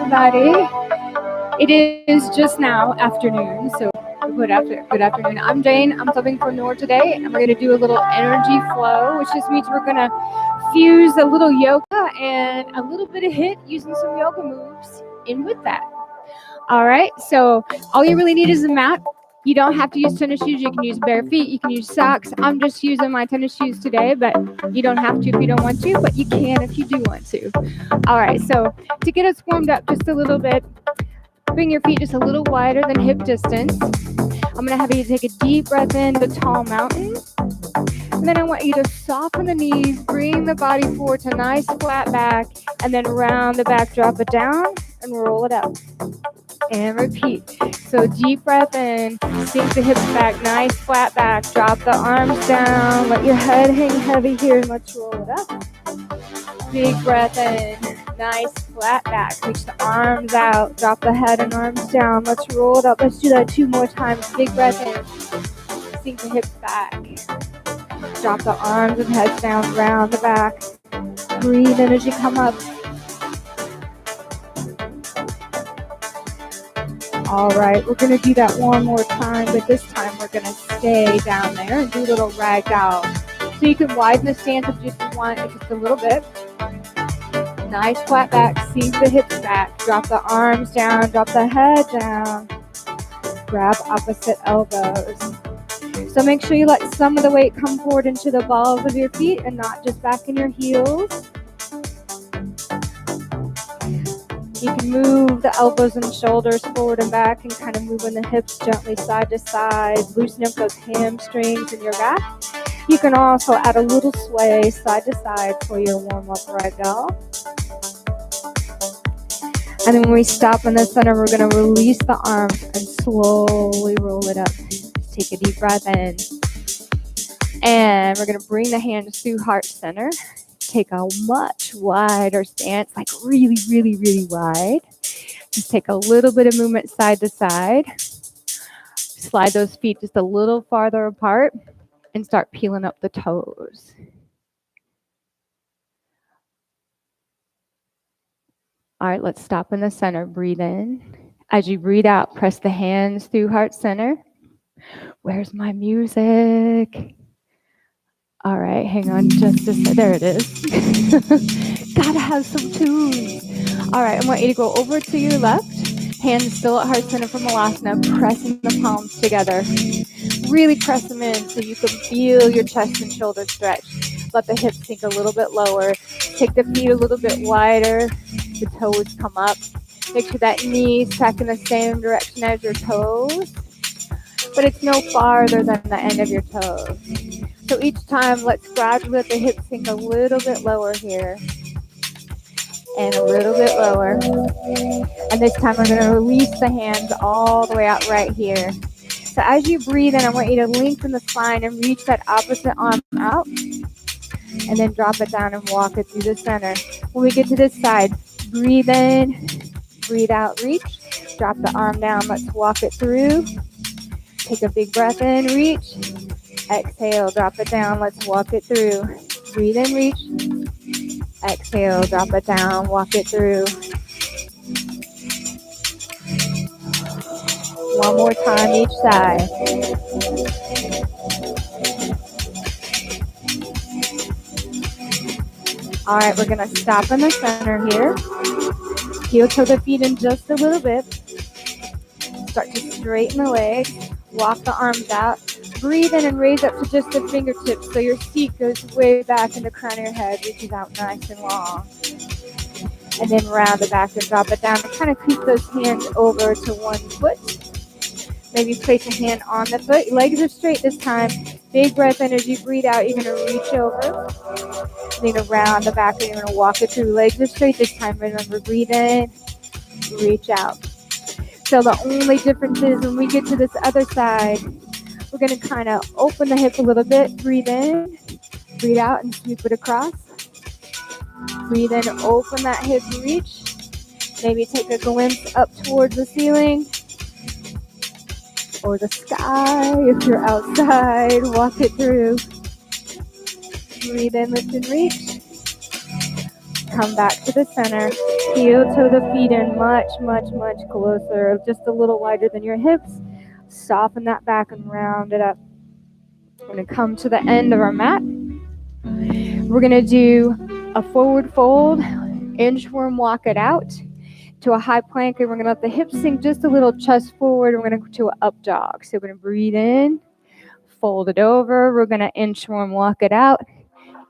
everybody. It is just now afternoon, so good afternoon. I'm Jane. I'm subbing for Noor today, and we're going to do a little energy flow, which just means we're going to fuse a little yoga and a little bit of HIIT using some yoga moves in with that. All right, so all you really need is a mat. You don't have to use tennis shoes. You can use bare feet. You can use socks. I'm just using my tennis shoes today, but you don't have to if you don't want to, but you can if you do want to. All right, so to get us warmed up just a little bit, bring your feet just a little wider than hip distance. I'm going to have you take a deep breath in the tall mountain. And then I want you to soften the knees, bring the body forward to nice flat back, and then round the back, drop it down, and roll it up. And repeat. So deep breath in, sink the hips back, nice flat back, drop the arms down, let your head hang heavy here, and let's roll it up. Big breath in, nice flat back, reach the arms out, drop the head and arms down, let's roll it up. Let's do that 2 more times. Big breath in, sink the hips back, drop the arms and head down, round the back, breathe in as you come up. All right, we're going to do that one more time, but this time we're going to stay down there and do a little ragdoll. So you can widen the stance if you want, just a little bit. Nice flat back, sink the hips back, drop the arms down, drop the head down, grab opposite elbows. So make sure you let some of the weight come forward into the balls of your feet and not just back in your heels. You can move the elbows and shoulders forward and back and kind of moving the hips gently side to side, loosen up those hamstrings in your back. You can also add a little sway side to side for your warm-up ragdoll. And then when we stop in the center, we're going to release the arms and slowly roll it up. Take a deep breath in. And we're going to bring the hands through heart center. Take a much wider stance, like really, really, really wide. Just take a little bit of movement side to side. Slide those feet just a little farther apart and start peeling up the toes. All right, let's stop in the center. Breathe in. As you breathe out, press the hands through heart center. Where's my music? All right, hang on just a second. There it is. Gotta have some tunes. All right, I want you to go over to your left. Hands still at heart center for Malasana, pressing the palms together. Really press them in so you can feel your chest and shoulders stretch. Let the hips sink a little bit lower. Take the feet a little bit wider. The toes come up. Make sure that knee's back in the same direction as your toes, but it's no farther than the end of your toes. So each time, let's gradually let the hips sink a little bit lower here. And a little bit lower. And this time we're going to release the hands all the way out right here. So as you breathe in, I want you to lengthen the spine and reach that opposite arm out. And then drop it down and walk it through the center. When we get to this side, breathe in, breathe out, reach. Drop the arm down, let's walk it through. Take a big breath in, reach. Exhale, drop it down, let's walk it through. Breathe in, reach. Exhale, drop it down, walk it through. One more time each side. All right, we're going to stop in the center here. Heel toe the feet in just a little bit. Start to straighten the legs. Walk the arms out. Breathe in and raise up to just the fingertips so your seat goes way back and the crown of your head reaches out nice and long. And then round the back and drop it down and kind of creep those hands over to one foot. Maybe place a hand on the foot. Legs are straight this time. Big breath in as you breathe out. You're going to reach over. You're going to round the back and you're going to walk it through. Legs are straight this time. Remember, breathe in, reach out. So the only difference is when we get to this other side, we're going to kind of open the hip a little bit. Breathe in, breathe out, and sweep it across. Breathe in, open that hip, reach. Maybe take a glimpse up towards the ceiling or the sky if you're outside. Walk it through. Breathe in, lift and reach. Come back to the center. Heel toe the feet in much, much, much closer. Just a little wider than your hips. Soften that back and round it up. We're going to come to the end of our mat. We're going to do a forward fold, inchworm walk it out to a high plank, and we're going to let the hips sink just a little, chest forward. We're going to go to an up dog. So we're going to breathe in, fold it over. We're going to inchworm walk it out.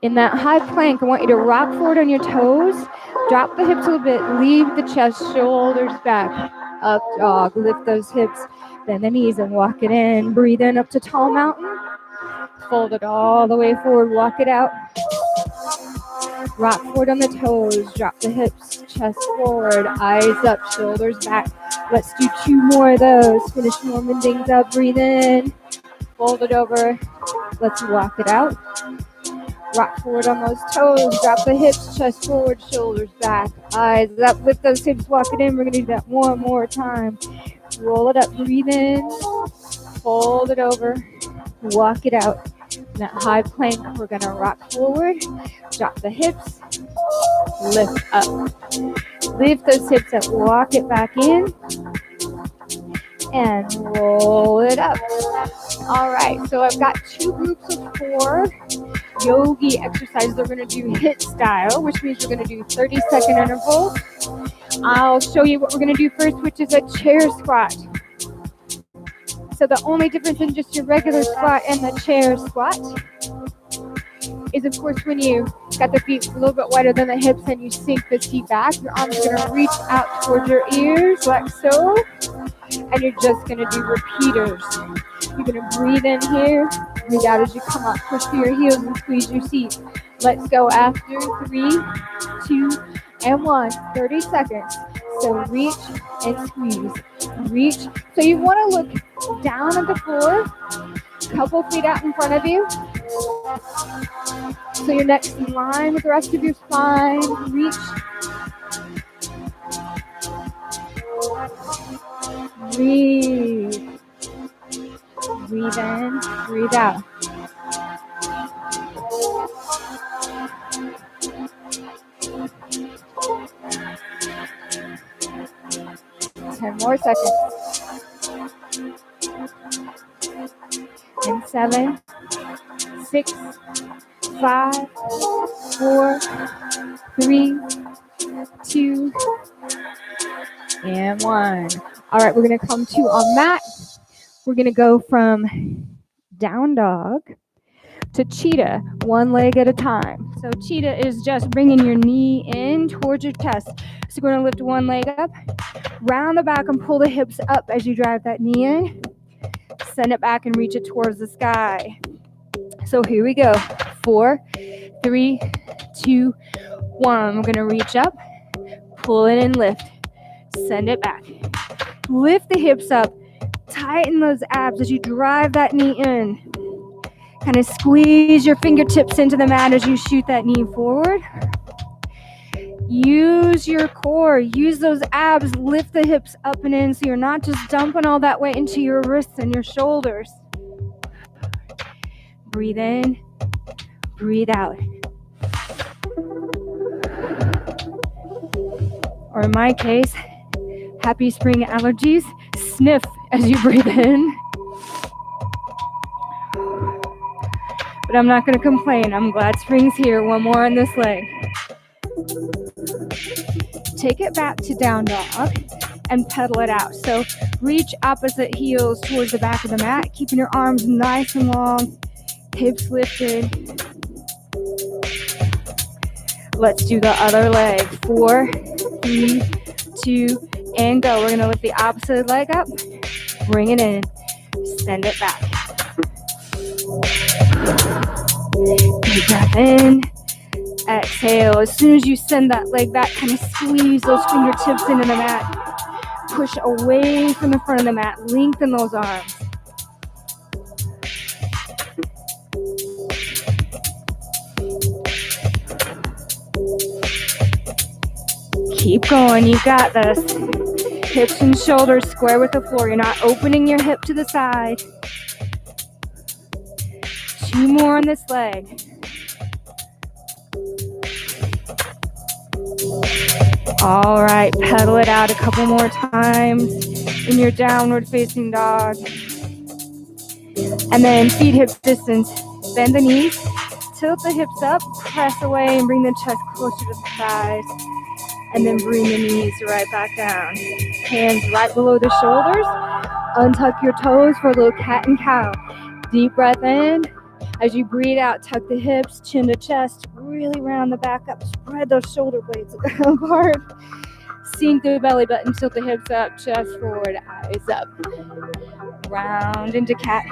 In that high plank, I want you to rock forward on your toes, drop the hips a little bit, leave the chest, shoulders back, up dog, lift those hips, bend the knees and walk it in. Breathe in up to tall mountain, fold it all the way forward, walk it out. Rock forward on the toes, drop the hips, chest forward, eyes up, shoulders back. Let's do 2 more of those. Finish warming things up, breathe in, fold it over, let's walk it out. Rock forward on those toes, drop the hips, chest forward, shoulders back, eyes up, lift those hips, walk it in. We're going to do that one more time. Roll it up, breathe in, fold it over, walk it out. In that high plank, we're going to rock forward, drop the hips, lift up. Lift those hips up, walk it back in, and roll it up. All right, so I've got 2 groups of 4 yogi exercises. We're going to do HIIT style, which means we're going to do 30-second intervals. I'll show you what we're going to do first, which is a chair squat. So the only difference in just your regular squat and the chair squat is, of course, when you got the feet a little bit wider than the hips and you sink the feet back, your arms are going to reach out towards your ears like so, and you're just going to do repeaters. You're going to breathe in here, breathe out as you come up, push through your heels and squeeze your seat. Let's go after 3, 2, and 1, 30 seconds. So reach and squeeze, reach. So you want to look down at the floor, couple feet out in front of you. So your neck's in line with the rest of your spine. Reach. Breathe. Breathe in, breathe out. Ten more seconds. And 7, 6, 5, 4, 3, 2, and 1. All right, we're going to come to our mat. We're going to go from down dog to cheetah, one leg at a time. So cheetah is just bringing your knee in towards your chest. So we're going to lift one leg up, round the back and pull the hips up as you drive that knee in. Send it back and reach it towards the sky. So here we go. 4, 3, 2, 1. We're going to reach up, pull it and lift. Send it back. Lift the hips up. Tighten those abs as you drive that knee in. Kind of squeeze your fingertips into the mat as you shoot that knee forward. Use your core. Use those abs. Lift the hips up and in so you're not just dumping all that weight into your wrists and your shoulders. Breathe in. Breathe out. Or in my case, happy spring allergies. Sniff as you breathe in. But I'm not going to complain. I'm glad spring's here. One more on this leg. Take it back to down dog and pedal it out. So reach opposite heels towards the back of the mat, keeping your arms nice and long, hips lifted. Let's do the other leg. 4, 3, 2, and go. We're going to lift the opposite leg up, bring it in, send it back. Deep breath in, exhale. As soon as you send that leg back, kind of squeeze those fingertips into the mat. Push away from the front of the mat. Lengthen those arms. Keep going. You got this. Hips and shoulders square with the floor. You're not opening your hip to the side. 2 more on this leg. All right, pedal it out a couple more times in your downward facing dog. And then feet hip distance. Bend the knees, tilt the hips up, press away and bring the chest closer to the thighs. And then bring the knees right back down. Hands right below the shoulders. Untuck your toes for a little cat and cow. Deep breath in. As you breathe out, tuck the hips, chin to chest, really round the back up. Spread those shoulder blades apart. Sink the belly button, tilt the hips up, chest forward, eyes up. Round into cat.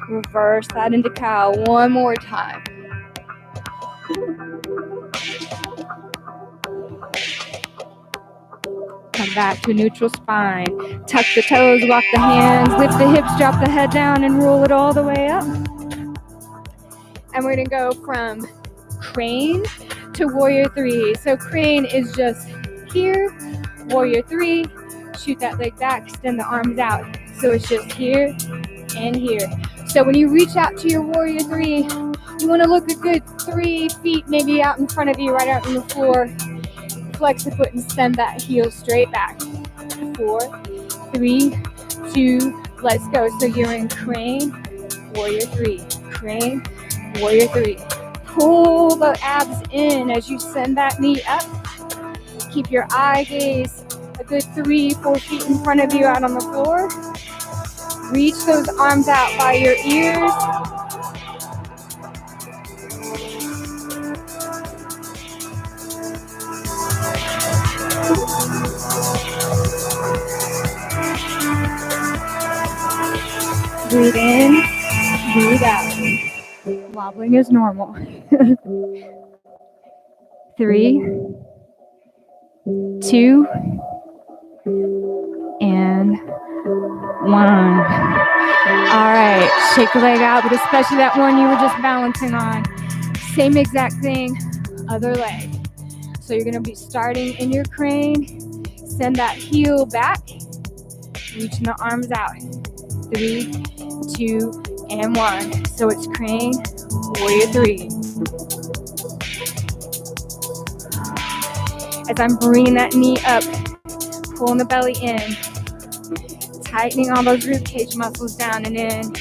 Reverse that into cow one more time. Come back to neutral spine. Tuck the toes, walk the hands, lift the hips, drop the head down, and roll it all the way up. And we're gonna go from crane to warrior three. So crane is just here, warrior three, shoot that leg back, extend the arms out. So it's just here and here. So when you reach out to your warrior three, you wanna look a good 3 feet maybe out in front of you, right out on the floor. Flex the foot and send that heel straight back. 4, 3, 2, let's go. So you're in crane, warrior three, crane, warrior three. Pull the abs in as you send that knee up. Keep your eye gaze a good 3, 4 feet in front of you out on the floor. Reach those arms out by your ears. Breathe in, breathe out. Wobbling is normal. 3, 2, and 1. All right, shake the leg out, but especially that one you were just balancing on. Same exact thing, other leg. So you're gonna be starting in your crane, send that heel back, reaching the arms out. 3, 2, and 1. So it's crane, warrior three. As I'm bringing that knee up, pulling the belly in, tightening all those rib cage muscles down and in,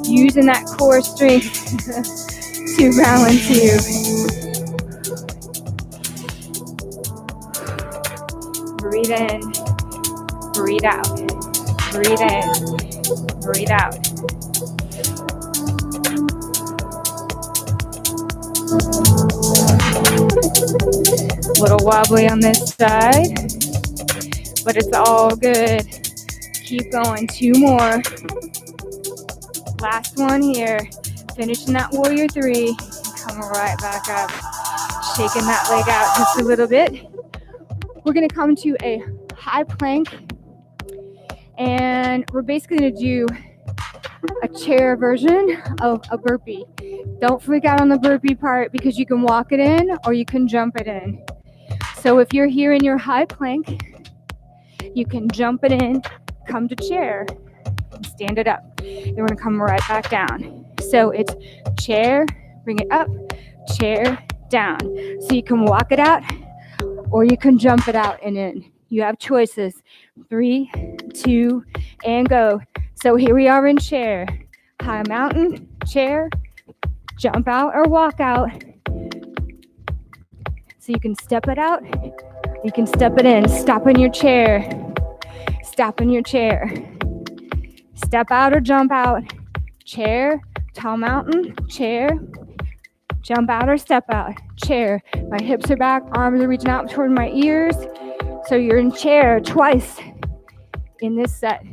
using that core strength to balance you. Breathe in, breathe out, breathe in, breathe out. Little wobbly on this side, but it's all good. Keep going, 2 more. Last one here. Finishing that warrior three. Coming right back up. Shaking that leg out just a little bit. We're gonna come to a high plank, and we're basically gonna do a chair version of a burpee. Don't freak out on the burpee part because you can walk it in or you can jump it in. So if you're here in your high plank, you can jump it in, come to chair, and stand it up. Then we're gonna come right back down. So it's chair, bring it up, chair, down. So you can walk it out or you can jump it out and in. You have choices. 3, 2, and go. So here we are in chair. High mountain, chair, jump out or walk out. So you can step it out, you can step it in. Stop in your chair, stop in your chair. Step out or jump out. Chair, tall mountain, chair, jump out or step out. Chair, my hips are back, arms are reaching out toward my ears. So you're in chair twice in this set.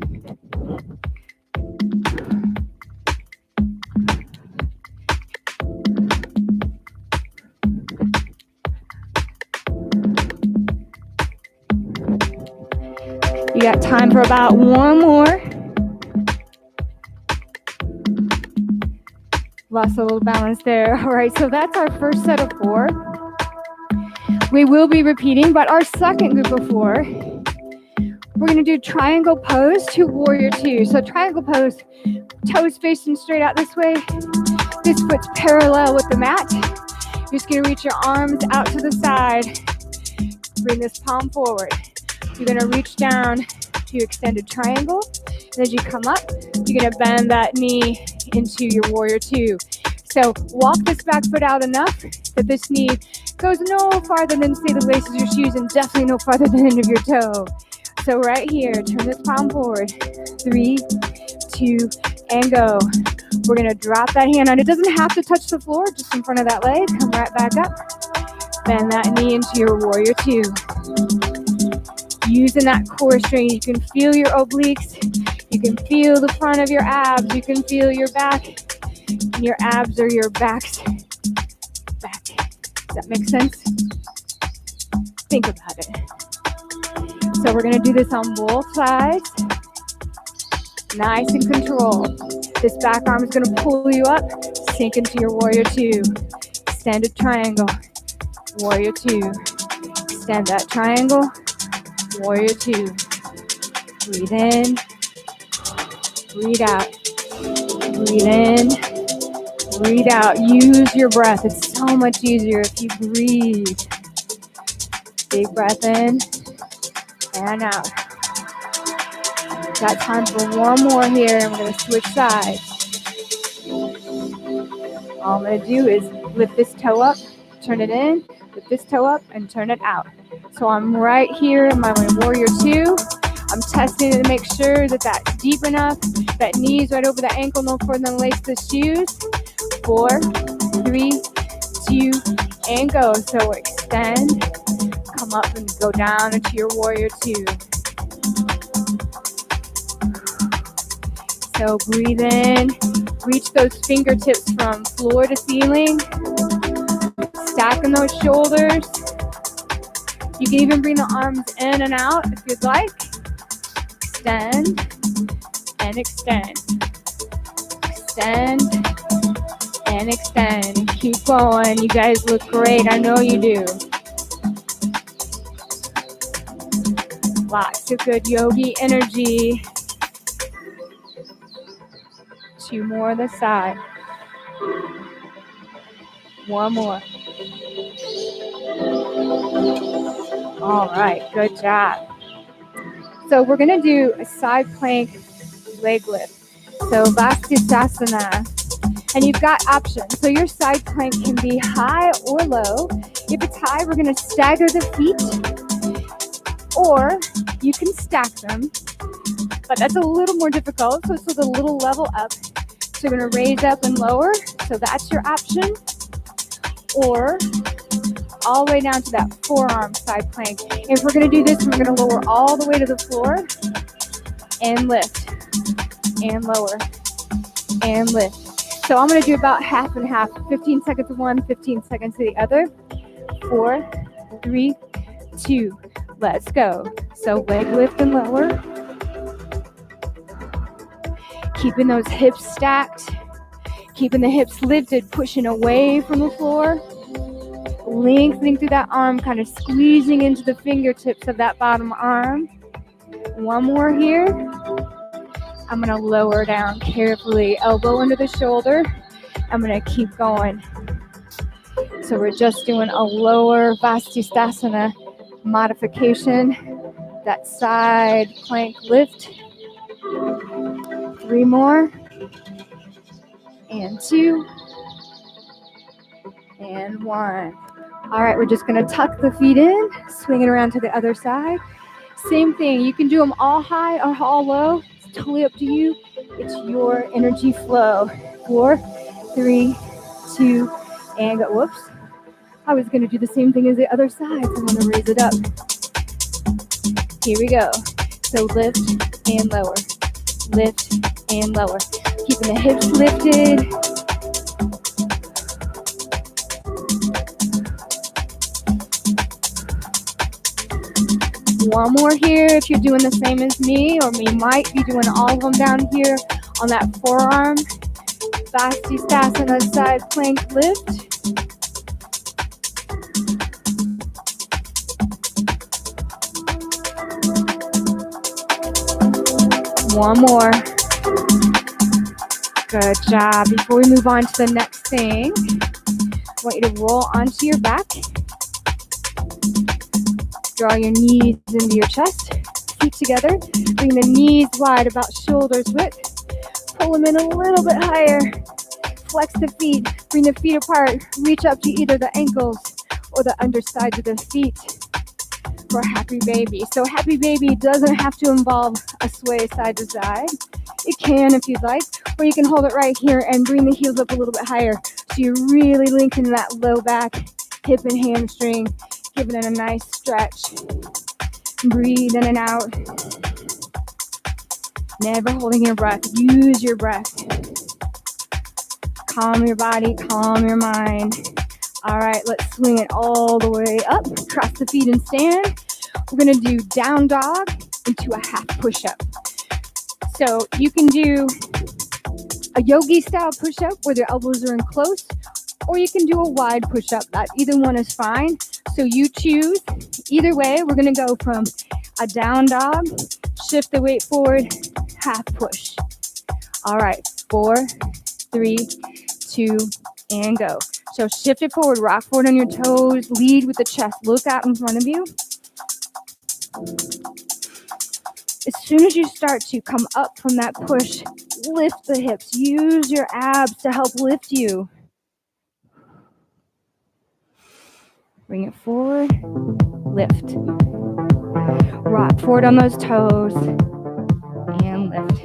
You got time for about 1 more. Lost a little balance there. All right, so that's our first set of 4. We will be repeating, but our second group of 4, we're gonna do triangle pose to warrior 2. So triangle pose, toes facing straight out this way. This foot's parallel with the mat. You're just gonna reach your arms out to the side. Bring this palm forward. You're gonna reach down to extended triangle. And as you come up, you're gonna bend that knee into your warrior two. So walk this back foot out enough that this knee goes no farther than, say, the laces of your shoes, and definitely no farther than the end of your toe. So right here, turn this palm forward. 3, 2, and go. We're gonna drop that hand on. It doesn't have to touch the floor, just in front of that leg. Come right back up. Bend that knee into your warrior two. Using that core strength, you can feel your obliques. You can feel the front of your abs. You can feel your back. And your abs are your back's back. Does that make sense? Think about it. So we're gonna do this on both sides. Nice and controlled. This back arm is gonna pull you up, sink into your warrior two. Extended triangle, warrior two. Extend that triangle, warrior two. Breathe in, breathe out. Breathe in, breathe out. Use your breath. It's so much easier if you breathe. Big breath in and out. Got time for one more here, and we're going to switch sides. All I'm going to do is lift this toe up, turn it in, lift this toe up, and turn it out. So I'm right here in my warrior two. I'm testing it to make sure that that's deep enough. That knee's right over the ankle, no further than lace the shoes. 4, 3, 2, and go. So extend, come up and go down into your warrior two. So breathe in, reach those fingertips from floor to ceiling. Stacking those shoulders. You can even bring the arms in and out if you'd like. Extend and extend. Extend and extend. Keep going. You guys look great. I know you do. Lots of good yogi energy. 2 more on the side. 1 more. All right, good job. So we're gonna do a side plank leg lift. So Vastisthasana, and you've got options. So your side plank can be high or low. If it's high, we're gonna stagger the feet, or you can stack them, but that's a little more difficult, so it's a little level up. So you're gonna raise up and lower, so that's your option, or all the way down to that forearm side plank. If we're gonna do this, we're gonna lower all the way to the floor, and lift, and lower, and lift. So I'm gonna do about half and half, 15 seconds to one, 15 seconds to the other. 4, 3, 2, let's go. So leg lift and lower. Keeping those hips stacked, keeping the hips lifted, pushing away from the floor, lengthening through that arm, kind of squeezing into the fingertips of that bottom arm. 1 more here. I'm gonna lower down carefully, elbow under the shoulder. I'm gonna keep going. So we're just doing a lower Vastisthasana modification, that side plank lift. 3 more, and 2, and 1. All right, we're just gonna tuck the feet in, swing it around to the other side. Same thing, you can do them all high or all low. It's totally up to you. It's your energy flow. 4, 3, 2, and go. Whoops. I was gonna do the same thing as the other side, so I'm gonna raise it up. Here we go. So lift and lower, lift and lower. Keeping the hips lifted. One more here if you're doing the same as me, or you might be doing all of them down here on that forearm. Vastisthasana side plank lift. One more. Good job. Before we move on to the next thing, I want you to roll onto your back. Draw your knees into your chest, feet together. Bring the knees wide, about shoulders width. Pull them in a little bit higher. Flex the feet, bring the feet apart. Reach up to either the ankles or the undersides of the feet for happy baby. So happy baby doesn't have to involve a sway side to side. It can if you'd like, or you can hold it right here and bring the heels up a little bit higher. So you really lengthen that low back, hip and hamstring, giving it a nice stretch. Breathe in and out. Never holding your breath. Use your breath. Calm your body, calm your mind. All right, let's swing it all the way up. Cross the feet and stand. We're gonna do down dog into a half push-up. So you can do a yogi style push-up where the elbows are in close, or you can do a wide push-up. Either one is fine. So you choose. Either way, we're gonna go from a down dog, shift the weight forward, half push. All right, 4, 3, 2, and go. So shift it forward, rock forward on your toes, lead with the chest, look out in front of you. As soon as you start to come up from that push, lift the hips, use your abs to help lift you. Bring it forward, lift. Rock forward on those toes, and lift.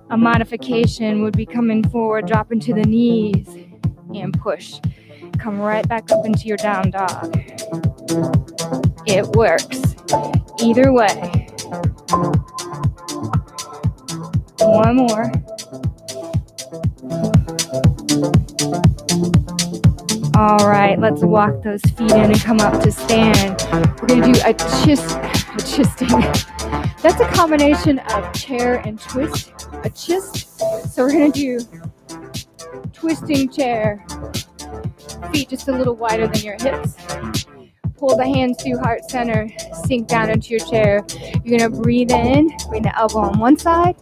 A modification would be coming forward, drop into the knees, and push. Come right back up into your down dog. It works. Either way. One more. All right, let's walk those feet in and come up to stand. We're going to do a chisting. That's a combination of chair and twist. A chist. So we're going to do twisting chair. Feet just a little wider than your hips. Pull the hands through heart center. Sink down into your chair. You're going to breathe in. Bring the elbow on one side.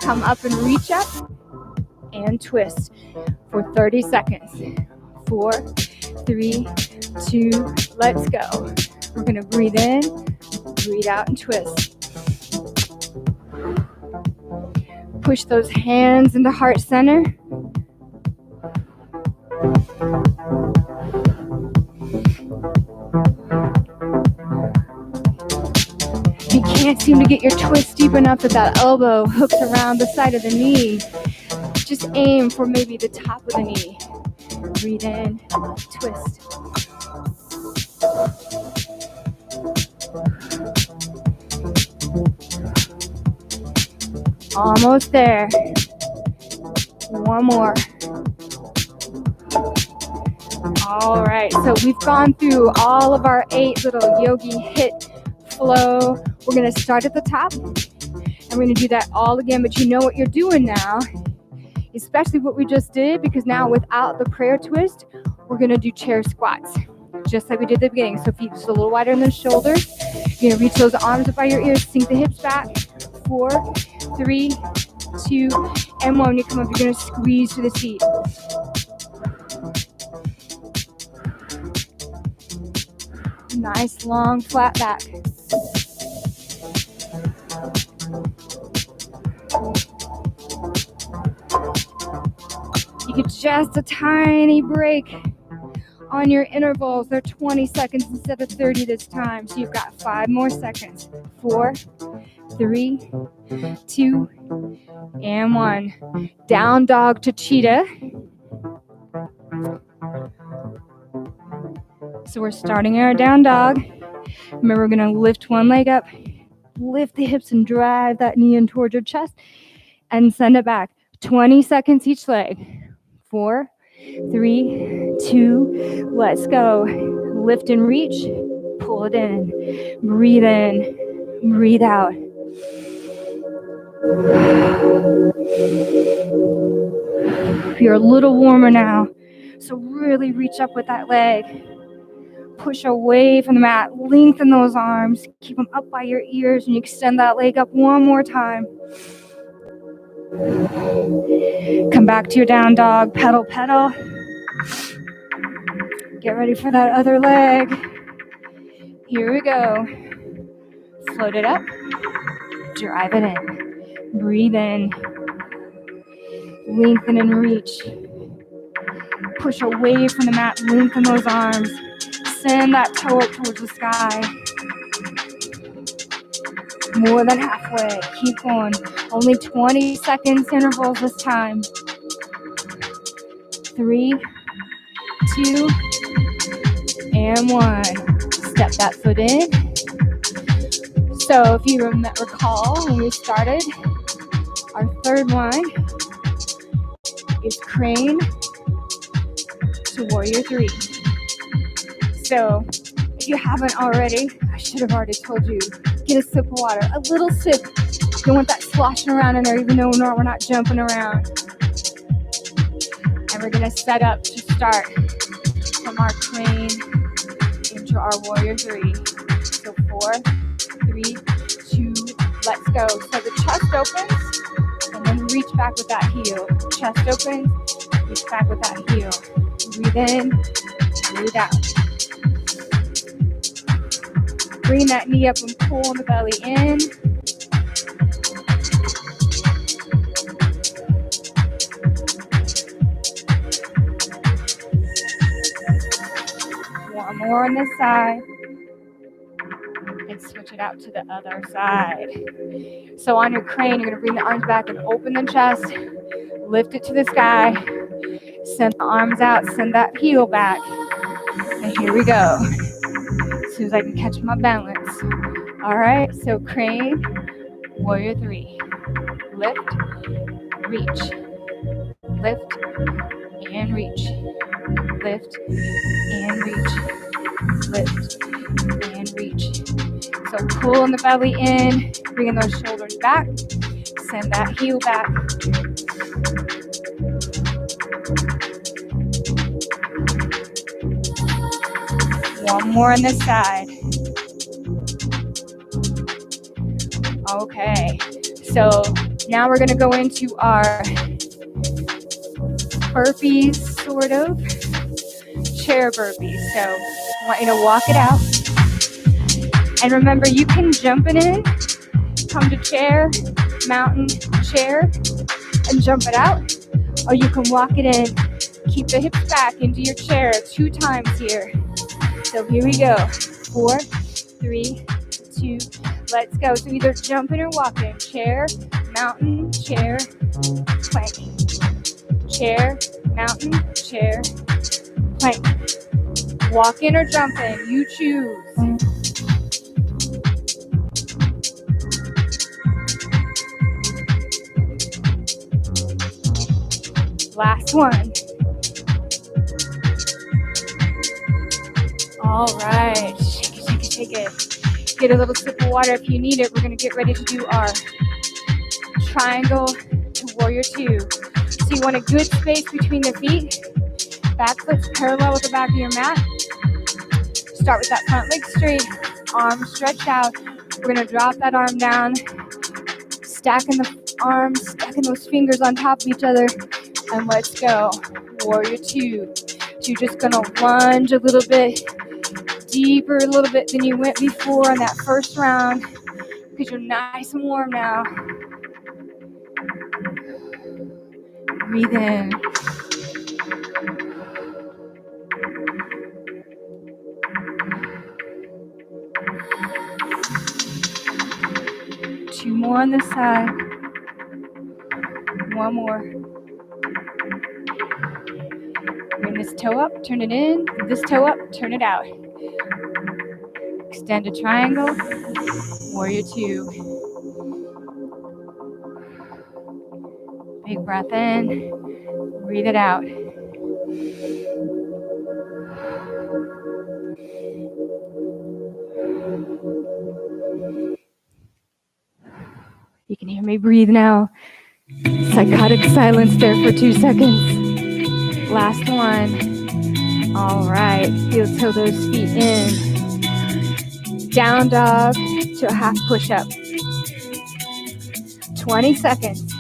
Come up and reach up. And twist for 30 seconds. 4, 3, 2, let's go. We're going to breathe in, breathe out, and twist. Push those hands into heart center. If you can't seem to get your twist deep enough that elbow hooks around the side of the knee, just aim for maybe the top of the knee. Breathe in, twist. Almost there. One more. All right, so we've gone through all of our 8 little yogi hit flow. We're gonna start at the top, and we're gonna do that all again, but you know what you're doing now, especially what we just did, because now without the prayer twist, we're gonna do chair squats, just like we did at the beginning. So feet just a little wider than the shoulders. You're gonna reach those arms up by your ears, sink the hips back. 4, 3, 2, and 1. When you come up, you're gonna squeeze through the seat. Nice, long, flat back. You get just a tiny break on your intervals. They're 20 seconds instead of 30 this time. So you've got 5 more seconds. 4, 3, 2, and 1. Down dog to cheetah. So we're starting our down dog. Remember, we're going to lift one leg up, lift the hips and drive that knee in towards your chest, and send it back. 20 seconds each leg. 4, 3, 2, let's go. Lift and reach, pull it in, breathe out. You're a little warmer now, so really reach up with that leg. Push away from the mat, lengthen those arms, keep them up by your ears, and you extend that leg up one more time. Come back to your down dog, pedal. Get ready for that other leg. Here we go. Float it up. Drive it in. Breathe in. Lengthen and reach. Push away from the mat. Lengthen those arms. Send that toe up towards the sky. More than halfway. Keep going. Only 20 seconds intervals this time. 3, 2, and 1. Step that foot in. So if you recall when we started, our third one is crane to warrior 3. So if you haven't already, I should have already told you, get a sip of water, a little sip. You don't want that sloshing around in there, even though we're not jumping around. And we're gonna set up to start from our crane into our warrior 3. So 4, 3, 2, let's go. So the chest opens, and then reach back with that heel. Chest opens, reach back with that heel. Breathe in, breathe out. Bring that knee up and pull the belly in. One more on this side. And switch it out to the other side. So on your crane, you're going to bring the arms back and open the chest. Lift it to the sky. Send the arms out. Send that heel back. And here we go. As soon as I can catch my balance. All right, so crane, warrior 3. Lift, reach. Lift, and reach. Lift, and reach. Lift, and reach. So pulling the belly in, bringing those shoulders back. Send that heel back. One more on this side. Okay, so now we're going to go into our burpees, sort of. Chair burpees. So I want you to walk it out. And remember, you can jump it in, come to chair, mountain, chair, and jump it out. Or you can walk it in, keep the hips back into your chair 2 times here. So here we go. 4, 3, 2, let's go. So either jumping or walking. Chair, mountain, chair, plank. Chair, mountain, chair, plank. Walking or jumping, you choose. Last one. All right, shake it, shake it, shake it. Get a little sip of water if you need it. We're gonna get ready to do our triangle to warrior 2. So you want a good space between the feet. Back foot's parallel with the back of your mat. Start with that front leg straight, arms stretched out. We're gonna drop that arm down, stacking the arms, stacking those fingers on top of each other, and let's go. Warrior 2. So you're just gonna lunge a little bit deeper, a little bit than you went before in that first round, because you're nice and warm now. Breathe in. Two more on this side. One more. Bring this toe up, turn it in. This toe up, turn it out. Extend a triangle. Warrior 2. Big breath in. Breathe it out. You can hear me breathe now. Psychotic silence there for 2 seconds. Last one. All right. Heel toe those feet in. Down dog to a half push-up. 20 seconds.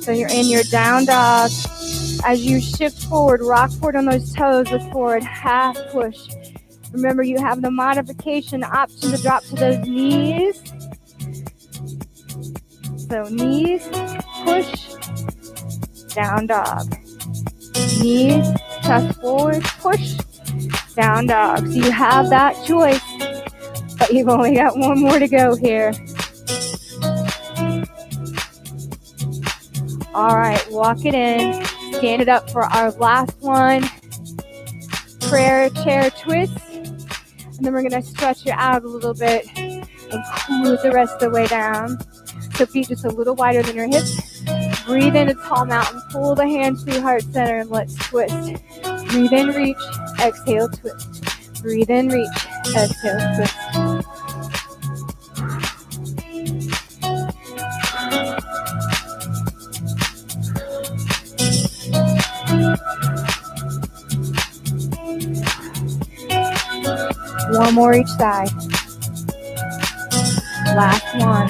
So you're in your down dog. As you shift forward, rock forward on those toes, look forward, half push. Remember, you have the modification option to drop to those knees. So knees, push, down dog. Knees, chest forward, push, down dog. So you have that choice, but you've only got one more to go here. All right, walk it in. Stand it up for our last one. Prayer chair twist. And then we're going to stretch it out a little bit and cool it the rest of the way down. So feet just a little wider than your hips. Breathe in a tall mountain. Pull the hands through heart center and let's twist. Breathe in, reach. Exhale, twist. Breathe in, reach. Exhale, twist. One more each side. Last one.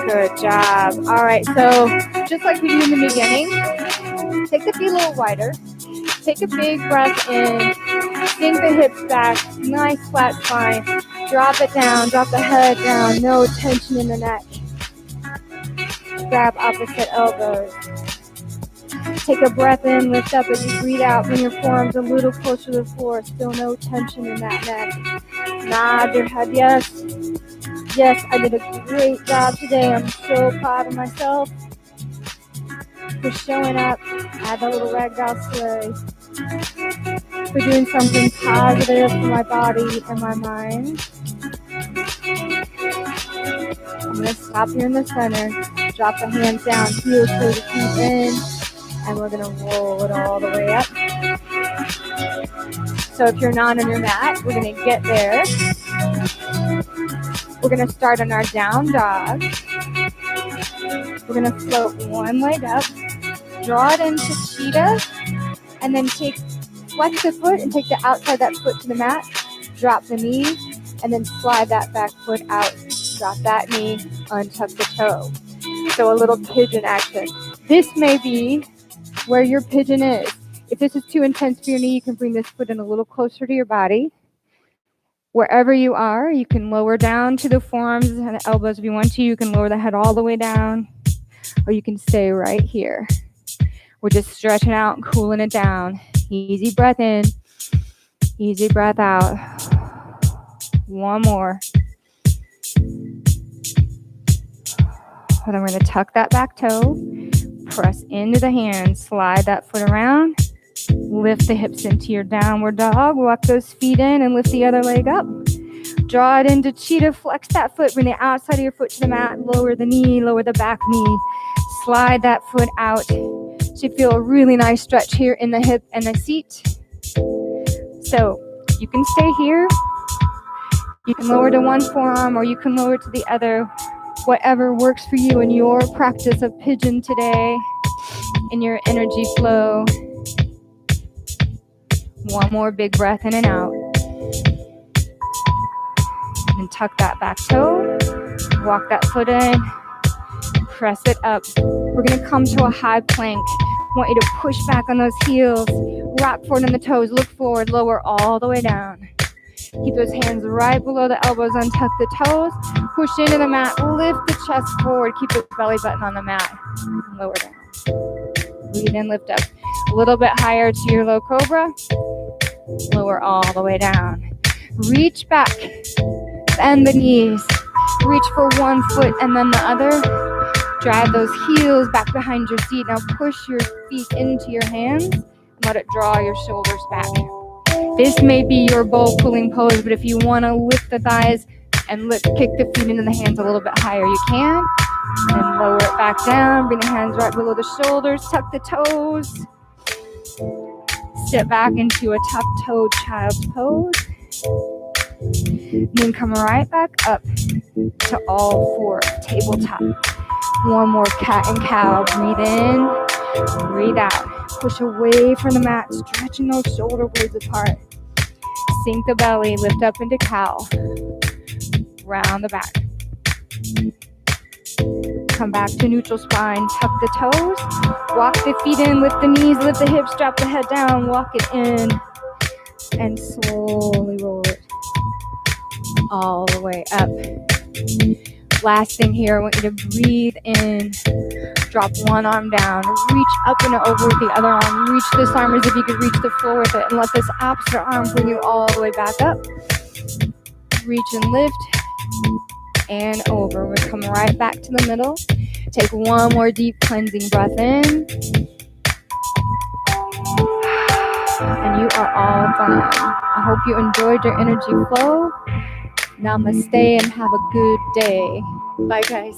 Good job. All right, so just like we did in the beginning, take the feet a little wider. Take a big breath in. Sink the hips back. Nice flat spine. Drop it down. Drop the head down. No tension in the neck. Grab opposite elbows. Take a breath in, lift up as you breathe out. Bring your forearms a little closer to the floor. Still no tension in that neck. Nod your head, yes. Yes, I did a great job today. I'm so proud of myself for showing up. Add a little ragdoll sway. For doing something positive for my body and my mind. I'm going to stop here in the center. Drop the hands down. Heels for the feet in. And we're going to roll it all the way up. So if you're not on your mat, we're going to get there. We're going to start on our down dog. We're going to float one leg up. Draw it into cheetah. And then flex the foot and take the outside of that foot to the mat. Drop the knee. And then slide that back foot out. Drop that knee. Untuck the toe. So a little pigeon action. This may be where your pigeon is. If this is too intense for your knee, you can bring this foot in a little closer to your body. Wherever you are, you can lower down to the forearms and the elbows if you want to. You can lower the head all the way down, or you can stay right here. We're just stretching out and cooling it down. Easy breath in, easy breath out. One more. And then we're going to tuck that back toe. Press into the hands, slide that foot around, lift the hips into your downward dog, walk those feet in and lift the other leg up. Draw it into cheetah, flex that foot, bring the outside of your foot to the mat, lower the knee, lower the back knee, slide that foot out. So you feel a really nice stretch here in the hip and the seat. So you can stay here, you can lower to one forearm or you can lower to the other. Whatever works for you in your practice of pigeon today, in your energy flow. One more big breath in and out. And tuck that back toe. Walk that foot in. Press it up. We're going to come to a high plank. I want you to push back on those heels. Rock forward on the toes. Look forward. Lower all the way down. Keep those hands right below the elbows. Untuck the toes. Push into the mat. Lift the chest forward. Keep the belly button on the mat. Lower down. Breathe in, lift up. A little bit higher to your low cobra. Lower all the way down. Reach back. Bend the knees. Reach for one foot and then the other. Drive those heels back behind your seat. Now push your feet into your hands and let it draw your shoulders back. This may be your bow pulling pose, but if you want to lift the thighs and kick the feet into the hands a little bit higher, you can. And lower it back down. Bring the hands right below the shoulders. Tuck the toes. Step back into a tuck-toed child's pose. And then come right back up to all four, tabletop. One more cat and cow. Breathe in, breathe out. Push away from the mat, stretching those shoulder blades apart. Sink the belly, lift up into cow. Round the back. come back to neutral spine. Tuck the toes. Walk the feet in, lift the knees, lift the hips, drop the head down, walk it in, and slowly roll it all the way up. Last thing here, I want you to breathe in. Drop one arm down, reach up and over with the other arm. Reach this arm as if you could reach the floor with it, and let this opposite arm bring you all the way back up. Reach and lift, and over. We're coming right back to the middle. Take one more deep cleansing breath in. And you are all done. I hope you enjoyed your energy flow. Namaste and have a good day. Bye, guys.